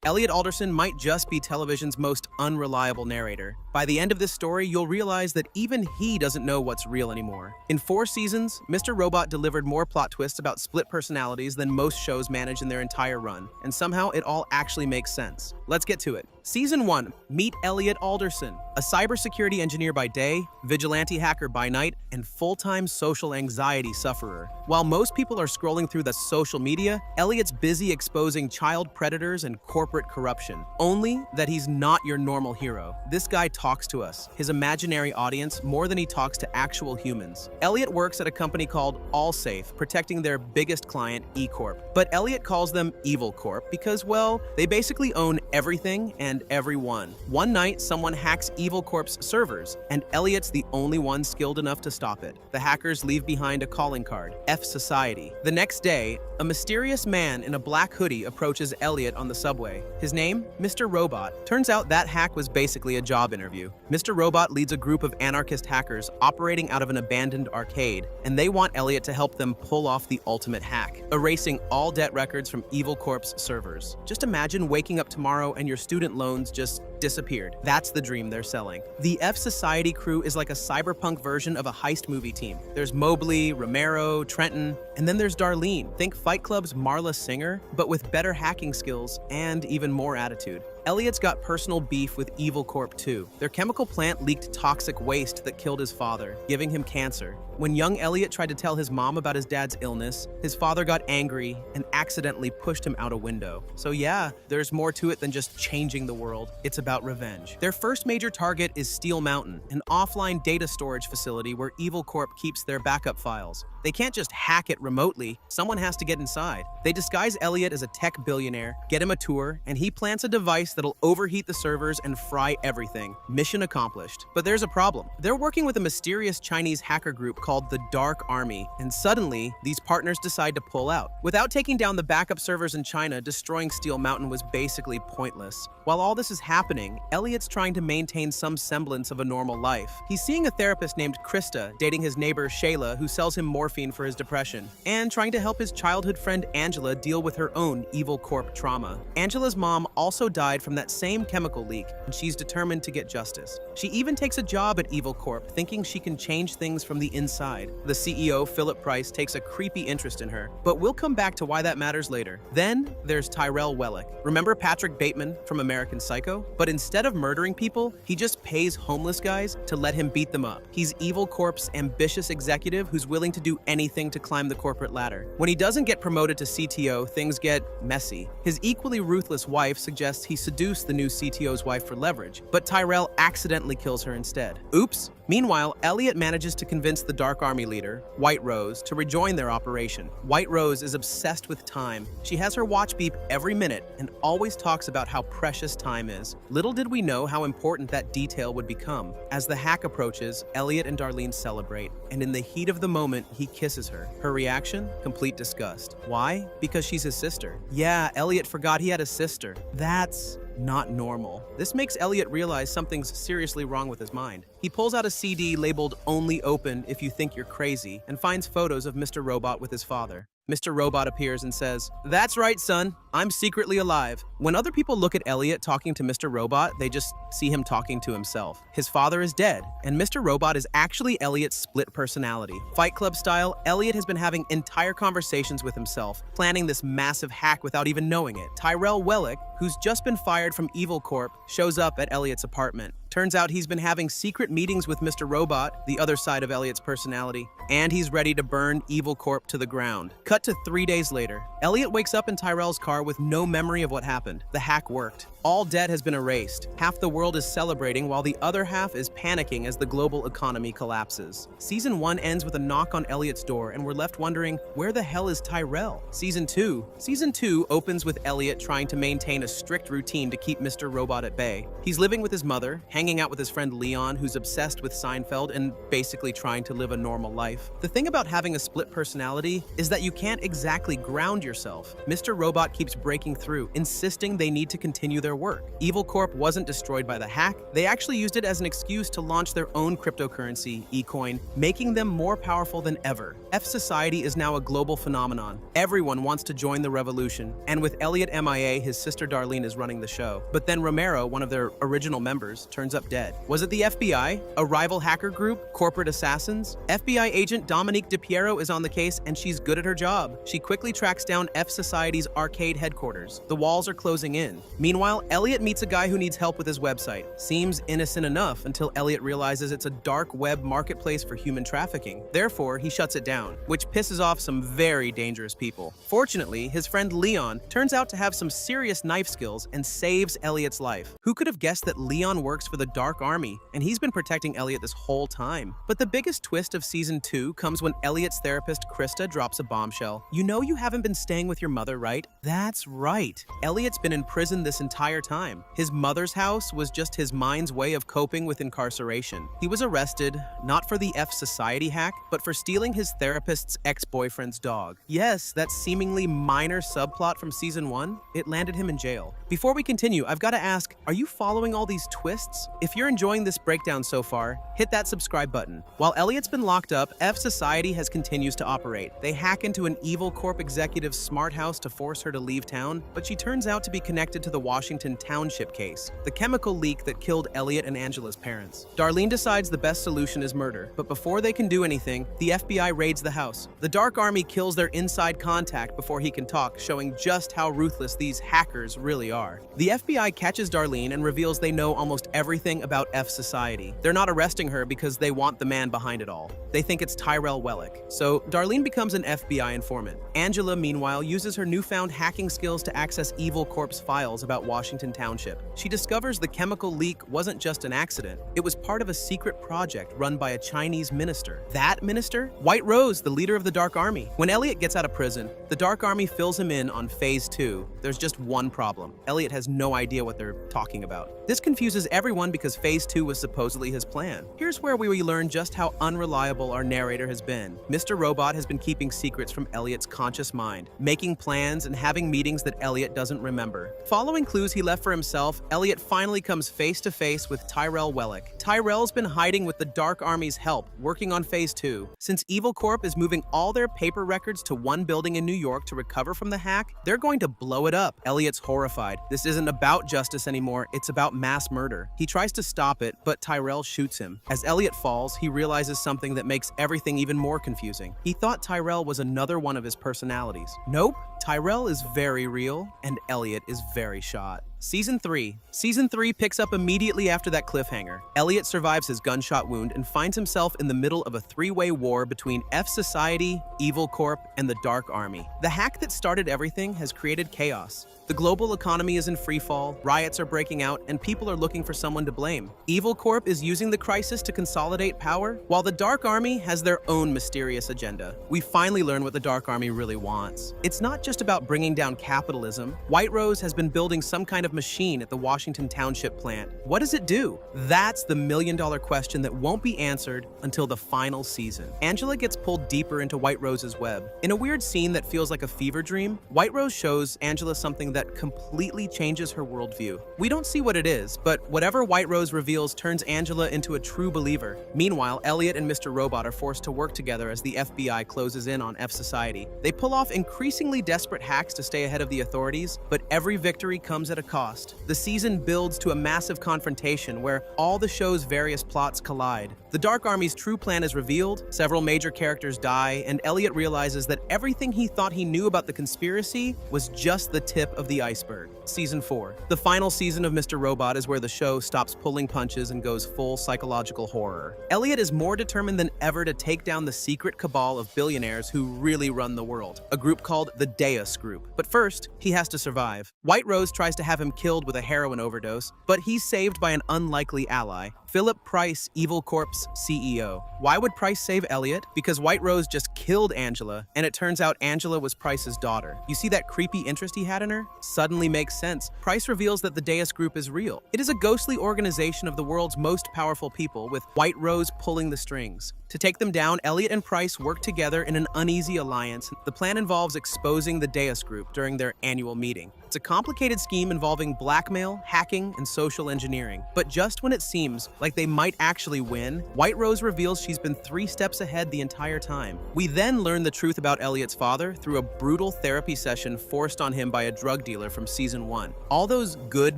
Elliot Alderson might just be television's most unreliable narrator. By the end of this story, you'll realize that even he doesn't know what's real anymore. In 4 seasons, Mr. Robot delivered more plot twists about split personalities than most shows manage in their entire run, and somehow it all actually makes sense. Let's get to it. Season 1, meet Elliot Alderson, a cybersecurity engineer by day, vigilante hacker by night, and full-time social anxiety sufferer. While most people are scrolling through the social media, Elliot's busy exposing child predators and corporate corruption. Only that he's not your normal hero. This guy talks to us, his imaginary audience, more than he talks to actual humans. Elliot works at a company called AllSafe, protecting their biggest client, E-Corp. But Elliot calls them Evil Corp because, well, they basically own everything and everyone. One night, someone hacks Evil Corp's servers, and Elliot's the only one skilled enough to stop it. The hackers leave behind a calling card, F Society. The next day, a mysterious man in a black hoodie approaches Elliot on the subway. His name? Mr. Robot. Turns out that hack was basically a job interview. Mr. Robot leads a group of anarchist hackers operating out of an abandoned arcade, and they want Elliot to help them pull off the ultimate hack, erasing all debt records from Evil Corp's servers. Just imagine waking up tomorrow and your student loans just disappeared. That's the dream they're selling. The F Society crew is like a cyberpunk version of a heist movie team. There's Mobley, Romero, Trenton, and then there's Darlene. Think Fight Club's Marla Singer, but with better hacking skills and even more attitude. Elliot's got personal beef with Evil Corp too. Their chemical plant leaked toxic waste that killed his father, giving him cancer. When young Elliot tried to tell his mom about his dad's illness, his father got angry and accidentally pushed him out a window. So yeah, there's more to it than just changing the world. It's about revenge. Their first major target is Steel Mountain, an offline data storage facility where Evil Corp keeps their backup files. They can't just hack it remotely. Someone has to get inside. They disguise Elliot as a tech billionaire, get him a tour, and he plants a device that'll overheat the servers and fry everything. Mission accomplished. But there's a problem. They're working with a mysterious Chinese hacker group called the Dark Army, and suddenly, these partners decide to pull out. Without taking down the backup servers in China, destroying Steel Mountain was basically pointless. While all this is happening, Elliot's trying to maintain some semblance of a normal life. He's seeing a therapist named Krista, dating his neighbor Shayla, who sells him morphine for his depression, and trying to help his childhood friend Angela deal with her own Evil Corp trauma. Angela's mom also died from that same chemical leak, and she's determined to get justice. She even takes a job at Evil Corp, thinking she can change things from the inside. The CEO, Philip Price, takes a creepy interest in her, but we'll come back to why that matters later. Then there's Tyrell Wellick. Remember Patrick Bateman from American Psycho? But instead of murdering people, he just pays homeless guys to let him beat them up. He's Evil Corp's ambitious executive who's willing to do anything to climb the corporate ladder. When he doesn't get promoted to CTO, things get messy. His equally ruthless wife suggests he seduce the new CTO's wife for leverage, but Tyrell accidentally kills her instead. Oops. Meanwhile, Elliot manages to convince the Dark Army leader, White Rose, to rejoin their operation. White Rose is obsessed with time. She has her watch beep every minute and always talks about how precious time is. Little did we know how important that detail would become. As the hack approaches, Elliot and Darlene celebrate, and in the heat of the moment, he kisses her. Her reaction? Complete disgust. Why? Because she's his sister. Yeah, Elliot forgot he had a sister. That's not normal. This makes Elliot realize something's seriously wrong with his mind. He pulls out a CD labeled "Only Open If You Think You're Crazy" and finds photos of Mr. Robot with his father. Mr. Robot appears and says, "That's right, son. I'm secretly alive." When other people look at Elliot talking to Mr. Robot, they just see him talking to himself. His father is dead, and Mr. Robot is actually Elliot's split personality. Fight Club style, Elliot has been having entire conversations with himself, planning this massive hack without even knowing it. Tyrell Wellick, who's just been fired from Evil Corp, shows up at Elliot's apartment. Turns out he's been having secret meetings with Mr. Robot, the other side of Elliot's personality, and he's ready to burn Evil Corp to the ground. Cut to 3 days later. Elliot wakes up in Tyrell's car with no memory of what happened. The hack worked. All debt has been erased. Half the world is celebrating while the other half is panicking as the global economy collapses. Season 1 ends with a knock on Elliot's door, and we're left wondering, where the hell is Tyrell? Season 2 opens with Elliot trying to maintain a strict routine to keep Mr. Robot at bay. He's living with his mother, hanging out with his friend Leon, who's obsessed with Seinfeld and basically trying to live a normal life. The thing about having a split personality is that you can't exactly ground yourself. Mr. Robot keeps breaking through, insisting they need to continue their work. Evil Corp wasn't destroyed by the hack. They actually used it as an excuse to launch their own cryptocurrency, eCoin, making them more powerful than ever. F Society is now a global phenomenon. Everyone wants to join the revolution, and with Elliot MIA, his sister Darlene is running the show. But then Romero, one of their original members, turns up dead. Was it the FBI? A rival hacker group? Corporate assassins? FBI agent Dominique DePiero is on the case, and she's good at her job. She quickly tracks down F Society's arcade headquarters. The walls are closing in. Meanwhile, Elliot meets a guy who needs help with his website. Seems innocent enough until Elliot realizes it's a dark web marketplace for human trafficking. Therefore, he shuts it down, which pisses off some very dangerous people. Fortunately, his friend Leon turns out to have some serious knife skills and saves Elliot's life. Who could have guessed that Leon works for the Dark Army, and he's been protecting Elliot this whole time? But the biggest twist of season 2 comes when Elliot's therapist Krista drops a bombshell. You know you haven't been staying with your mother, right? That's right. Elliot's been in prison this entire time. His mother's house was just his mind's way of coping with incarceration. He was arrested, not for the F Society hack, but for stealing his therapist's ex-boyfriend's dog. Yes, that seemingly minor subplot from season 1, it landed him in jail. Before we continue, I've got to ask, are you following all these twists? If you're enjoying this breakdown so far, hit that subscribe button. While Elliot's been locked up, F Society continues to operate. They hack into an Evil Corp executive's smart house to force her to leave town, but she turns out to be connected to the Washington Township case, the chemical leak that killed Elliot and Angela's parents. Darlene decides the best solution is murder, but before they can do anything, the FBI raids the house. The Dark Army kills their inside contact before he can talk, showing just how ruthless these hackers really are. The FBI catches Darlene and reveals they know almost everything about F Society. They're not arresting her because they want the man behind it all. They think it's Tyrell Wellick. So Darlene becomes an FBI informant. Angela, meanwhile, uses her newfound hacking skills to access Evil Corp's files about Washington Township. She discovers the chemical leak wasn't just an accident. It was part of a secret project run by a Chinese minister. That minister? White Rose, the leader of the Dark Army. When Elliot gets out of prison, the Dark Army fills him in on Phase 2. There's just one problem. Elliot has no idea what they're talking about. This confuses everyone because Phase 2 was supposedly his plan. Here's where we learn just how unreliable our narrator has been. Mr. Robot has been keeping secrets from Elliot's conscious mind, making plans and having meetings that Elliot doesn't remember. Following clues he left for himself, Elliot finally comes face to face with Tyrell Wellick. Tyrell's been hiding with the Dark Army's help, working on Phase 2. Since Evil Corp is moving all their paper records to one building in New York to recover from the hack, they're going to blow it up. Elliot's horrified. This isn't about justice anymore, it's about mass murder. He tries to stop it, but Tyrell shoots him. As Elliot falls, he realizes something that makes everything even more confusing. He thought Tyrell was another one of his personalities. Nope, Tyrell is very real, and Elliot is very shot. Season 3. Season 3 picks up immediately after that cliffhanger. Elliot survives his gunshot wound and finds himself in the middle of a three-way war between F Society, Evil Corp, and the Dark Army. The hack that started everything has created chaos. The global economy is in freefall, riots are breaking out, and people are looking for someone to blame. Evil Corp is using the crisis to consolidate power, while the Dark Army has their own mysterious agenda. We finally learn what the Dark Army really wants. It's not just about bringing down capitalism. White Rose has been building some kind of machine at the Washington Township plant. What does it do? That's the million-dollar question that won't be answered until the final season. Angela gets pulled deeper into White Rose's web. In a weird scene that feels like a fever dream, White Rose shows Angela something that completely changes her worldview. We don't see what it is, but whatever White Rose reveals turns Angela into a true believer. Meanwhile, Elliot and Mr. Robot are forced to work together as the FBI closes in on F Society. They pull off increasingly desperate hacks to stay ahead of the authorities, but every victory comes at a cost. The season builds to a massive confrontation where all the show's various plots collide. The Dark Army's true plan is revealed, several major characters die, and Elliot realizes that everything he thought he knew about the conspiracy was just the tip of the iceberg. Season 4. The final season of Mr. Robot is where the show stops pulling punches and goes full psychological horror. Elliot is more determined than ever to take down the secret cabal of billionaires who really run the world, a group called the Deus Group. But first, he has to survive. White Rose tries to have him killed with a heroin overdose, but he's saved by an unlikely ally. Philip Price, Evil Corp's CEO. Why would Price save Elliot? Because White Rose just killed Angela, and it turns out Angela was Price's daughter. You see that creepy interest he had in her? Suddenly makes sense. Price reveals that the Deus Group is real. It is a ghostly organization of the world's most powerful people, with White Rose pulling the strings. To take them down, Elliot and Price work together in an uneasy alliance. The plan involves exposing the Deus Group during their annual meeting. It's a complicated scheme involving blackmail, hacking, and social engineering. But just when it seems like they might actually win, White Rose reveals she's been 3 steps ahead the entire time. We then learn the truth about Elliot's father through a brutal therapy session forced on him by a drug dealer from season 1. All those good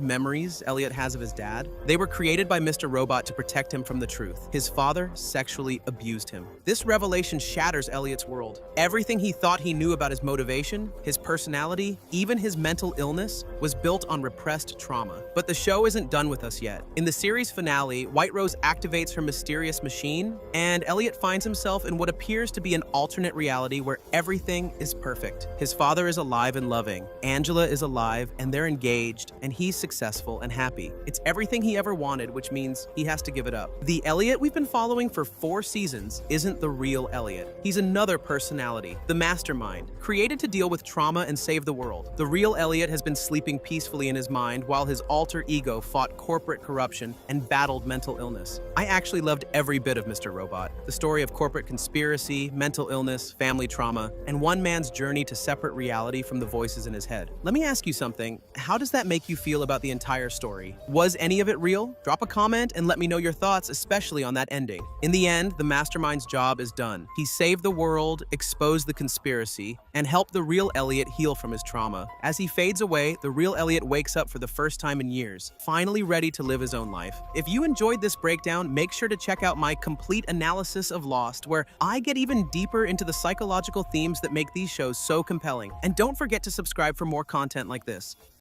memories Elliot has of his dad, they were created by Mr. Robot to protect him from the truth. His father sexually abused him. This revelation shatters Elliot's world. Everything he thought he knew about his motivation, his personality, even his mental illness, was built on repressed trauma. But the show isn't done with us yet. In the series finale, White Rose activates her mysterious machine, and Elliot finds himself in what appears to be an alternate reality where everything is perfect. His father is alive and loving, Angela is alive, and they're engaged, and he's successful and happy. It's everything he ever wanted, which means he has to give it up. The Elliot we've been following for 4 seasons isn't the real Elliot. He's another personality, the mastermind, created to deal with trauma and save the world. The real Elliot has been sleeping peacefully in his mind while his alter ego fought corporate corruption and battled mental illness. I actually loved every bit of Mr. Robot. The story of corporate conspiracy, mental illness, family trauma, and one man's journey to separate reality from the voices in his head. Let me ask you something. How does that make you feel about the entire story? Was any of it real? Drop a comment and let me know your thoughts, especially on that ending. In the end, the mastermind's job is done. He saved the world, exposed the conspiracy, and helped the real Elliot heal from his trauma. As he fades away, the real Elliot wakes up for the first time in years, finally ready to live his own life. If you enjoyed this breakdown, make sure to check out my complete analysis of Lost, where I get even deeper into the psychological themes that make these shows so compelling. And don't forget to subscribe for more content like this.